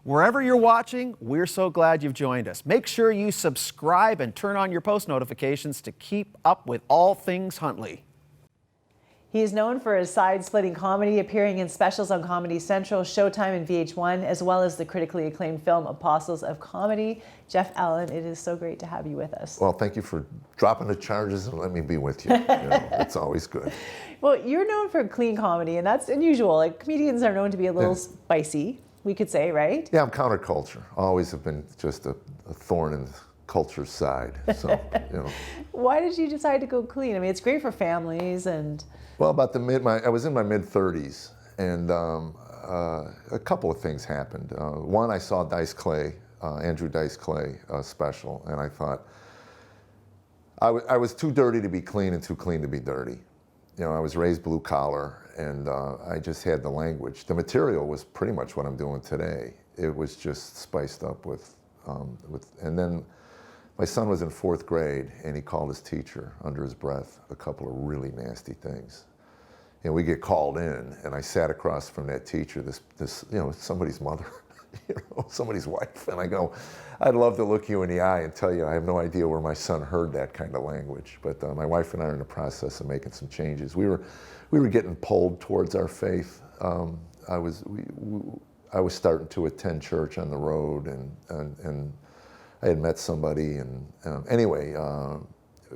Wherever you're watching, we're so glad you've joined us. Make sure you subscribe and turn on your post notifications to keep up with all things Huntley. He is known for his side-splitting comedy, appearing in specials on Comedy Central, Showtime, and VH1, as well as the critically acclaimed film Apostles of Comedy. Jeff Allen, it is so great to have you with us. Well, thank you for dropping the charges and letting me be with you. It's always good. Well, you're known for clean comedy, and that's unusual. Like, comedians are known to be a little spicy, we could say, right? Yeah, I'm counterculture. Always have been just a thorn in the culture side. So, Why did you decide to go clean? I mean, it's great for families and... Well, about I was in my mid-30s, and a couple of things happened. One, I saw Dice Clay, Andrew Dice Clay special, and I thought, I was too dirty to be clean and too clean to be dirty. I was raised blue collar, and I just had the language. The material was pretty much what I'm doing today. It was just spiced up with, and then my son was in 4th grade, and he called his teacher under his breath a couple of really nasty things. And we get called in, and I sat across from that teacher, this somebody's mother, somebody's wife, and I go, I'd love to look you in the eye and tell you I have no idea where my son heard that kind of language. But my wife and I are in the process of making some changes. We were getting pulled towards our faith. I was starting to attend church on the road, and I had met somebody, and anyway,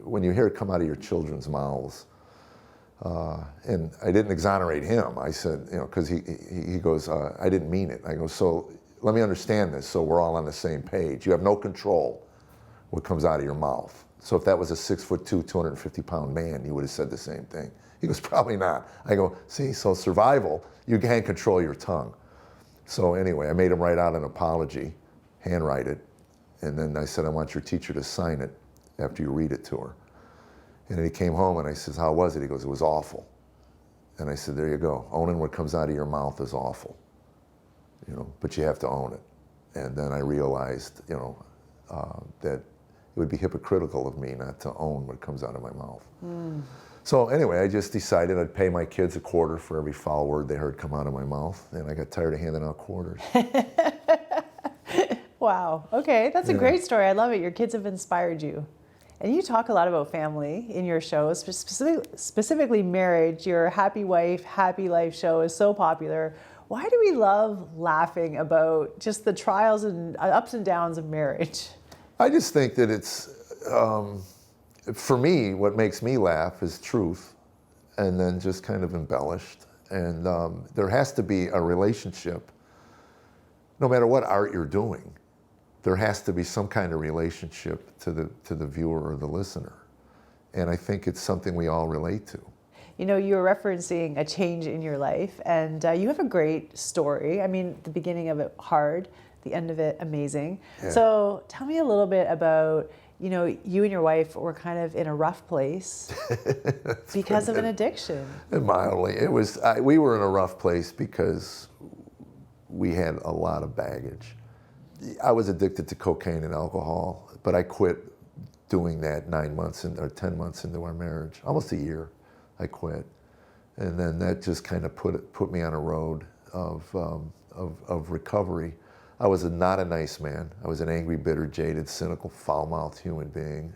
when you hear it come out of your children's mouths, and I didn't exonerate him. I said, because he goes, I didn't mean it. I go, so let me understand this so we're all on the same page. You have no control what comes out of your mouth. So if that was a 6'2", 250-pound man, you would have said the same thing. He goes, probably not. I go, see, so survival, you can't control your tongue. So anyway, I made him write out an apology, handwrite it, and then I said, I want your teacher to sign it after you read it to her. And then he came home, and I said, how was it? He goes, it was awful. And I said, there you go. Owning what comes out of your mouth is awful, but you have to own it. And then I realized, that it would be hypocritical of me not to own what comes out of my mouth. So anyway, I just decided I'd pay my kids a quarter for every foul word they heard come out of my mouth, and I got tired of handing out quarters. Wow. Okay, that's a great story. I love it. Your kids have inspired you. And you talk a lot about family in your shows, specifically marriage. Your Happy Wife, Happy Life show is so popular. Why do we love laughing about just the trials and ups and downs of marriage? I just think that it's, for me, what makes me laugh is truth, and then just kind of embellished. And there has to be a relationship, no matter what art you're doing. There has to be some kind of relationship to the viewer or the listener. And I think it's something we all relate to. You were referencing a change in your life, and you have a great story. I mean, the beginning of it hard, the end of it amazing. Yeah. So tell me a little bit about, you and your wife were kind of in a rough place because of an addiction. Mildly. We were in a rough place because we had a lot of baggage. I was addicted to cocaine and alcohol, but I quit doing that 9 months or 10 months into our marriage. Almost a year, I quit, and then that just kind of put me on a road of recovery. I was not a nice man. I was an angry, bitter, jaded, cynical, foul-mouthed human being.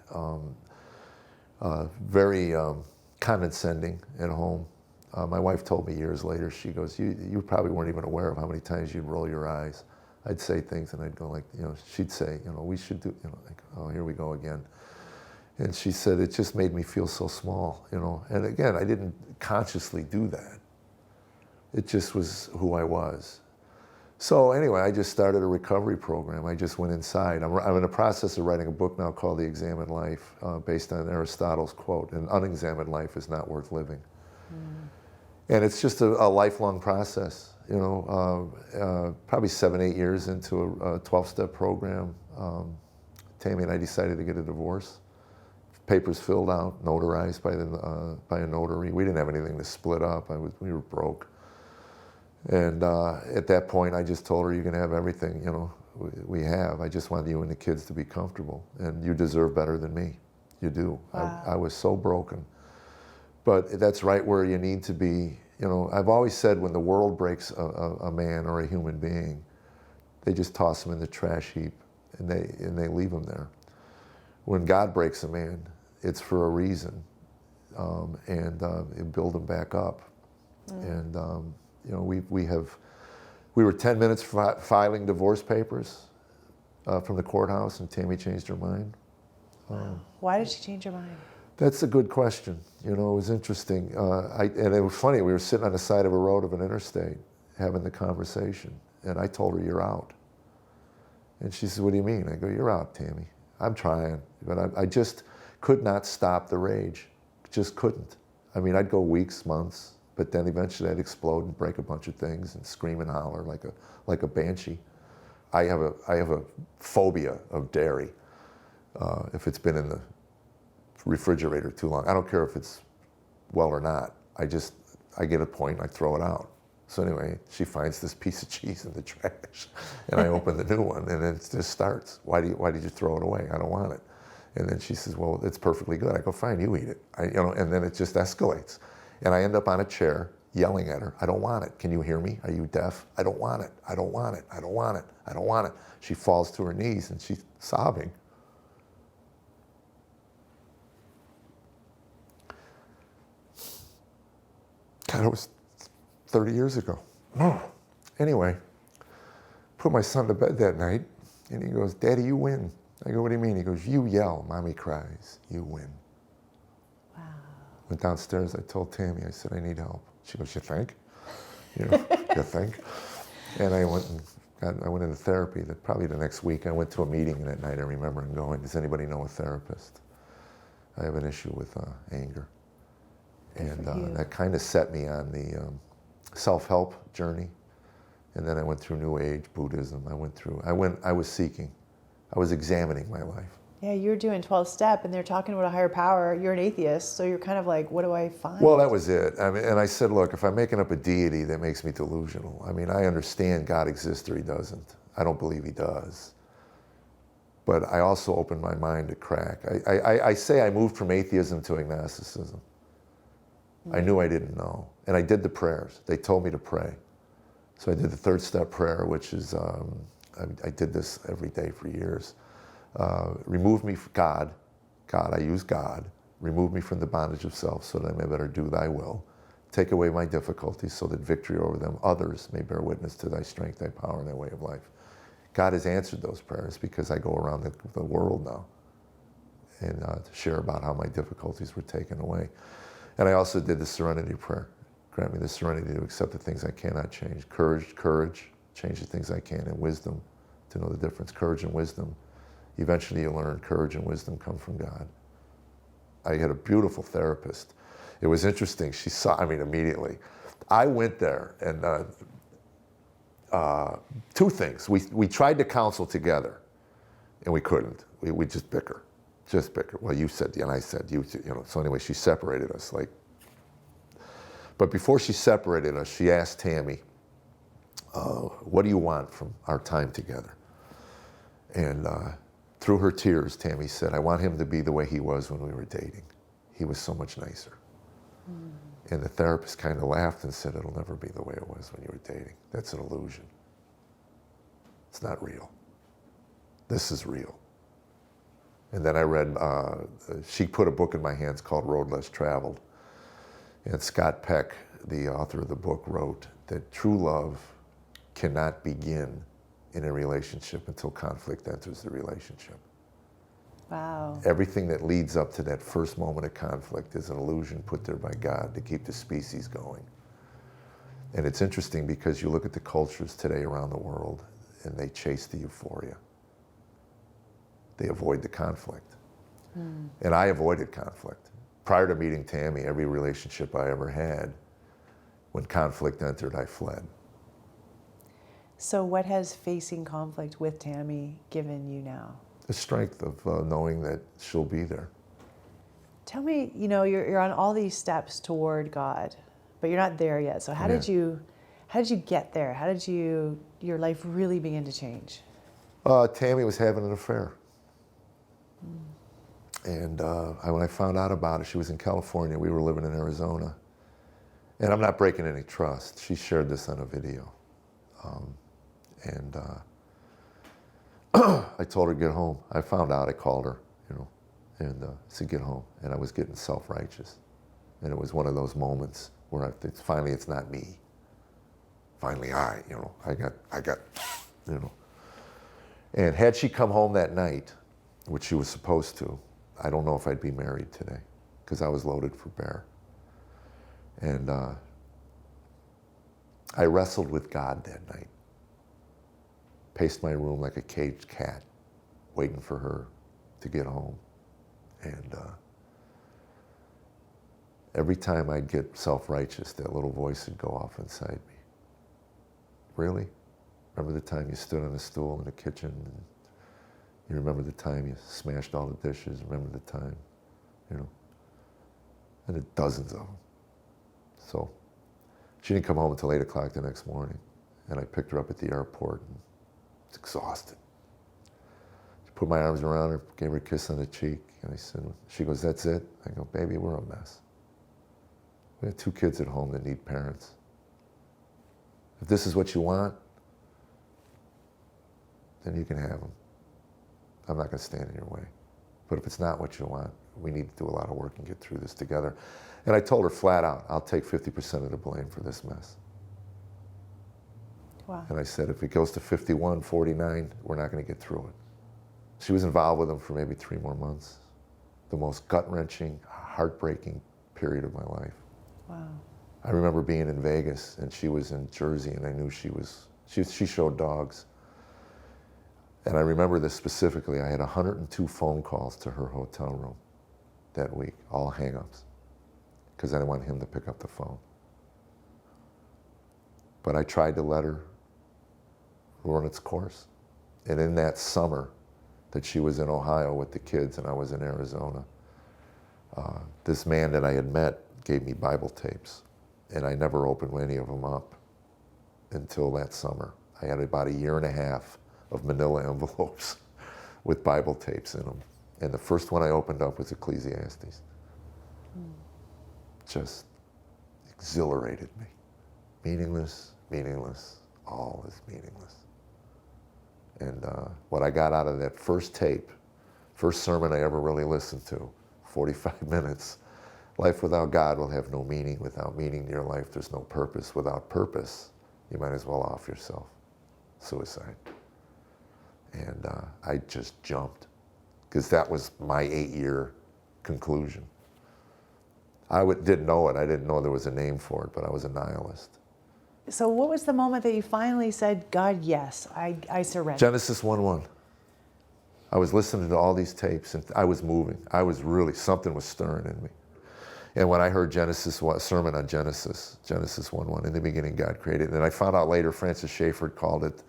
Very condescending at home. My wife told me years later. She goes, "You probably weren't even aware of how many times you'd roll your eyes." I'd say things and I'd go like, she'd say, we should do, like, oh, here we go again. And she said, it just made me feel so small, And again, I didn't consciously do that. It just was who I was. So anyway, I just started a recovery program. I just went inside. I'm in the process of writing a book now called The Examined Life, based on Aristotle's quote, an unexamined life is not worth living. And it's just a lifelong process. Probably 7-8 years into a 12-step program, Tammy and I decided to get a divorce. Papers filled out, notarized by a notary. We didn't have anything to split up. We were broke. And at that point, I just told her, you can have everything, we have. I just want you and the kids to be comfortable. And you deserve better than me. You do. Wow. I was so broken. But that's right where you need to be. I've always said when the world breaks a man or a human being, They just toss them in the trash heap and they leave them there. When God breaks a man, it's for a reason, and build them back up. And you know, we were 10 minutes filing divorce papers from the courthouse, and Tammy changed her mind. Why did she change her mind? That's a good question. You know, it was interesting. And it was funny, we were sitting on the side of a road of an interstate having the conversation. And I told her, "You're out." And she said, "What do you mean?" I go, "You're out, Tammy. I'm trying." But I just could not stop the rage. Just couldn't. I mean, I'd go weeks, months, but then eventually I'd explode and break a bunch of things and scream and holler like a banshee. I have a phobia of dairy. If it's been in the refrigerator too long, I don't care if it's well or not. I get a point, I throw it out. So anyway, she finds this piece of cheese in the trash, and I open the new one, and it just starts. Why did you throw it away? I don't want it. And then she says, "Well, it's perfectly good." I go, "Fine, you eat it." And then it just escalates, and I end up on a chair yelling at her, "I don't want it. Can you hear me? Are you deaf? I don't want it. I don't want it. I don't want it. I don't want it." She falls to her knees and she's sobbing. God, it was 30 years ago. Anyway, put my son to bed that night, and he goes, "Daddy, you win." I go, "What do you mean?" He goes, "You yell, Mommy cries, you win." Wow. Went downstairs, I told Tammy, I said, "I need help." She goes, "You think?" You know, "You think?" And I went into therapy. Probably the next week, I went to a meeting that night. I remember him going, "Does anybody know a therapist? I have an issue with anger." And that kind of set me on the self-help journey. And then I went through New Age, Buddhism. I was seeking. I was examining my life. Yeah, you're doing 12-step, and they're talking about a higher power. You're an atheist, so you're kind of like, what do I find? Well, that was it. I mean, and I said, look, if I'm making up a deity, that makes me delusional. I mean, I understand God exists or he doesn't. I don't believe he does. But I also opened my mind to crack. I say I moved from atheism to agnosticism. I knew I didn't know. And I did the prayers. They told me to pray. So I did the 3rd-step prayer, which is, I did this every day for years. Remove me from God, I use God. Remove me from the bondage of self so that I may better do thy will. Take away my difficulties so that victory over them, others may bear witness to thy strength, thy power, and thy way of life. God has answered those prayers because I go around the world now and to share about how my difficulties were taken away. And I also did the serenity prayer. Grant me the serenity to accept the things I cannot change. Courage, change the things I can, and wisdom to know the difference. Courage and wisdom. Eventually you learn courage and wisdom come from God. I had a beautiful therapist. It was interesting. She saw, immediately. I went there and 2 things. We tried to counsel together and we couldn't. We just bicker. Well, you said, and I said, you know. So anyway, she separated us. But before she separated us, she asked Tammy, "What do you want from our time together?" And through her tears, Tammy said, "I want him to be the way he was when we were dating. He was so much nicer." And the therapist kind of laughed and said, "It'll never be the way it was when you were dating. That's an illusion. It's not real. This is real." And then I read, she put a book in my hands called Road Less Traveled. And Scott Peck, the author of the book, wrote that true love cannot begin in a relationship until conflict enters the relationship. Wow. Everything that leads up to that first moment of conflict is an illusion put there by God to keep the species going. And it's interesting because you look at the cultures today around the world and they chase the euphoria. They avoid the conflict. And I avoided conflict. Prior to meeting Tammy, every relationship I ever had, when conflict entered, I fled. So what has facing conflict with Tammy given you now? The strength of knowing that she'll be there. Tell me, you're on all these steps toward God, but you're not there yet. So how did you get there? How did your life really begin to change? Tammy was having an affair. And when I found out about it, she was in California. We were living in Arizona. And I'm not breaking any trust. She shared this on a video. I told her to get home. I found out, I called her, you know, and said, get home. And I was getting self-righteous. And it was one of those moments where finally it's not me. Finally I got, you know. And had she come home that night, which she was supposed to, I don't know if I'd be married today, because I was loaded for bear. And I wrestled with God that night. Paced my room like a caged cat, waiting for her to get home. And every time I'd get self-righteous, that little voice would go off inside me. Really? Remember the time you stood on a stool in the kitchen? And you remember the time you smashed all the dishes? Remember the time? You know? And there dozens of them. So she didn't come home until 8 o'clock the next morning. And I picked her up at the airport and was exhausted. I put my arms around her, gave her a kiss on the cheek, and I said, she goes, that's it? I go, baby, we're a mess. We have 2 kids at home that need parents. If this is what you want, then you can have them. I'm not going to stand in your way. But if it's not what you want, we need to do a lot of work and get through this together. And I told her flat out, I'll take 50% of the blame for this mess. Wow. And I said, if it goes to 51, 49, we're not going to get through it. She was involved with him for maybe 3 more months. The most gut-wrenching, heartbreaking period of my life. Wow. I remember being in Vegas, and she was in Jersey, and I knew she showed dogs. And I remember this specifically. I had 102 phone calls to her hotel room that week, all hang-ups, because I didn't want him to pick up the phone. But I tried to let her run its course. And in that summer that she was in Ohio with the kids and I was in Arizona, this man that I had met gave me Bible tapes. And I never opened any of them up until that summer. I had about 1.5 years of manila envelopes with Bible tapes in them. And the first one I opened up was Ecclesiastes. Just exhilarated me. Meaningless, meaningless, all is meaningless. And what I got out of that first tape, first sermon I ever really listened to, 45 minutes, life without God will have no meaning. Without meaning in your life, there's no purpose. Without purpose, you might as well off yourself. Suicide. And I just jumped, because that was my 8-year conclusion. I didn't know it. I didn't know there was a name for it, but I was a nihilist. So what was the moment that you finally said, God, yes, I surrender? Genesis 1:1. I was listening to all these tapes, and I was moving. I was really, something was stirring in me. And when I heard sermon on Genesis 1:1, in the beginning God created, and I found out later Francis Schaeffer called it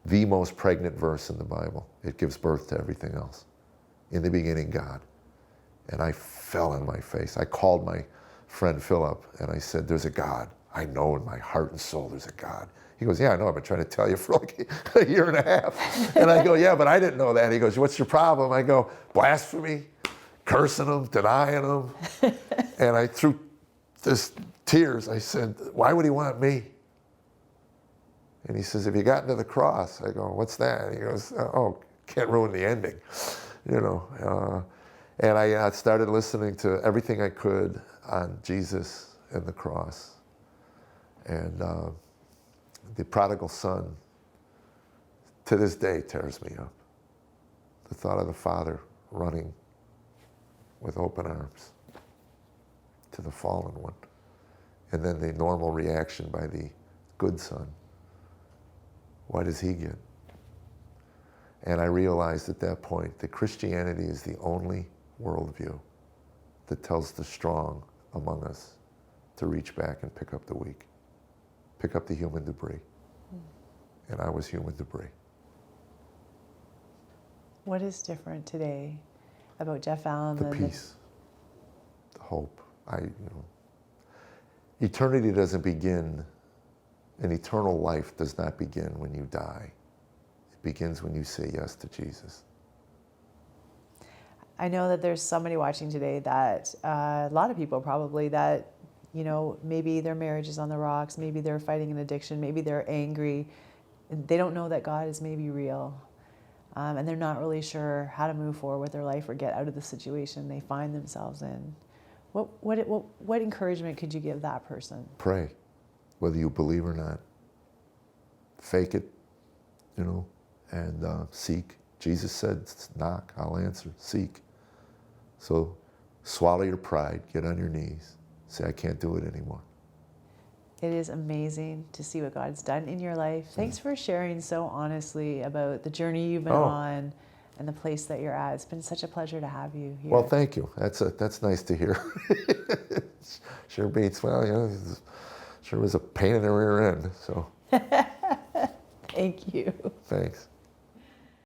the most pregnant verse in the Bible. It gives birth to everything else. In the beginning, God. And I fell on my face. I called my friend Philip, and I said, there's a God. I know in my heart and soul there's a God. He goes, yeah, I know. I've been trying to tell you for like 1.5 years. And I go, yeah, but I didn't know that. He goes, what's your problem? I go, blasphemy, cursing him, denying him. And I threw this tears. I said, why would he want me? And he says, have you gotten to the cross? I go, what's that? He goes, oh, can't ruin the ending, you know. And I started listening to everything I could on Jesus and the cross. And the prodigal son, to this day, tears me up. The thought of the father running with open arms to the fallen one. And then the normal reaction by the good son. What does he get? And I realized at that point that Christianity is the only worldview that tells the strong among us to reach back and pick up the weak, pick up the human debris. And I was human debris. What is different today about Jeff Allen? The peace, the hope. Eternity doesn't begin, an eternal life does not begin when you die. It begins when you say yes to Jesus. I know that there's somebody watching today that, a lot of people probably, that, you know, maybe their marriage is on the rocks, maybe they're fighting an addiction, maybe they're angry, and they don't know that God is maybe real. and they're not really sure how to move forward with their life or get out of the situation they find themselves in. What encouragement could you give that person? Pray, whether you believe or not. Fake it, and seek. Jesus said, knock, I'll answer, seek. So swallow your pride, get on your knees, say, I can't do it anymore. It is amazing to see what God's done in your life. Thanks for sharing so honestly about the journey you've been on and the place that you're at. It's been such a pleasure to have you here. Well, thank you. That's nice to hear. Sure beats, sure was a pain in the rear end, so. Thank you. Thanks.